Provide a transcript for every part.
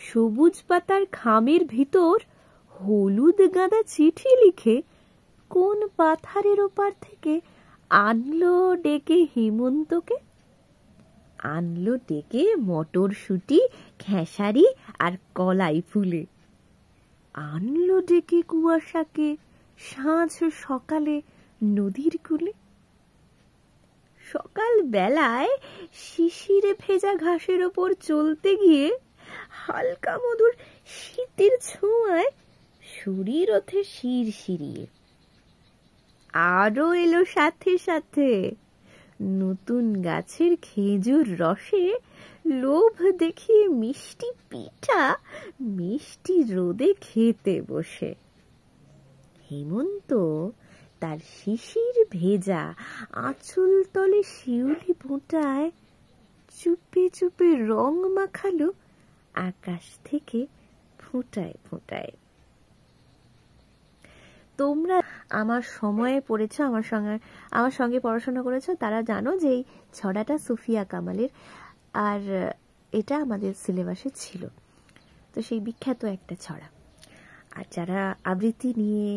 সবুজ পাতার খামের ভিতর হলুদ গাঁদা চিঠি লিখে কোন পাথারের ওপার থেকে আনলো ডেকে হেমন্তকে। আনলো ডেকে মটরশুঁটি, খেসারি আর কলাই ফুলে। আনলো ডেকে কুয়াশাকে সাঁঝ সকালে নদীর কূলে। সকাল বেলায় শিশিরে ভেজা ঘাসের ওপর চলতে গিয়ে হালকা মধুর শীতের ছোঁয়ায় শরীর ওঠে শিরশিরিয়ে। আরো এলো সাথে সাথে নতুন গাছের খেজুর রসে লোভ দেখিয়ে মিষ্টি পিঠা মিষ্টি রোদে খেতে বসে। হেমন্ত তার শিশির ভেজা আঁচল তলে শিউলি ফোঁটায় চুপে চুপে রং মাখালো আকাশ থেকে ফোঁটায় ফোঁটায়। তোমরা আমার সময়ে পড়েছো, আমার সঙ্গে পড়াশোনা করেছো, তারা জানো যে এই ছড়াটা সুফিয়া কামালের, আর এটা আমাদের সিলেবাসে ছিল। তো সেই বিখ্যাত একটা ছড়া। আর যারা আবৃত্তি নিয়ে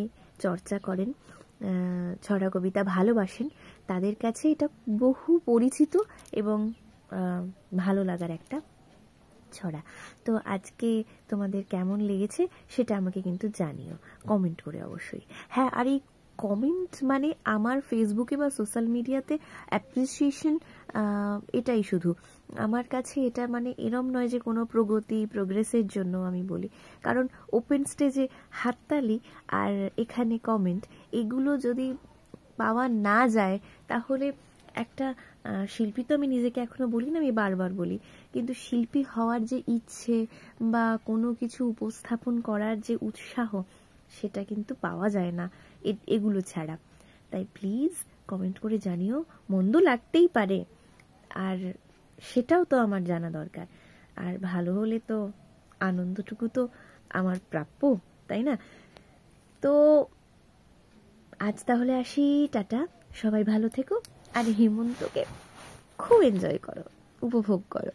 চর্চা করেন, ছড়া কবিতা ভালোবাসেন, তাদের কাছে এটা বহু পরিচিত এবং ভালো লাগার একটা ছড়া। তো আজকে তোমাদের কেমন লেগেছে সেটা আমাকে কিন্তু জানিও কমেন্ট করে অবশ্যই। হ্যাঁ, আর এই কমেন্ট মানে আমার ফেসবুকে বা সোশ্যাল মিডিয়াতে অ্যাপ্রিসিয়েশন, এটাই শুধু আমার কাছে। এটা মানে এরম নয় যে কোনো প্রোগ্রেসের জন্য আমি বলি, কারণ ওপেন স্টেজে হাততালি আর এখানে কমেন্ট, এগুলো যদি পাওয়া না যায় তাহলে একটা শিল্পী তো আমি নিজেকে এখনো বলি না, আমি বারবার বলি, কিন্তু শিল্পী হওয়ার যে ইচ্ছে বা কোনো কিছু উপস্থাপন করার যে উৎসাহ, সেটা কিন্তু পাওয়া যায় না এগুলো ছাড়া। তাই প্লিজ কমেন্ট করে জানিও। মন্দ লাগতেই পারে, আর সেটাও তো আমার জানা দরকার। আর ভালো হলে তো আনন্দটুকু তো আমার প্রাপ্য, তাই না? তো আজ তাহলে আসি, টাটা। সবাই ভালো থেকো, আর হেমন্তকে খুব এনজয় করো, উপভোগ করো।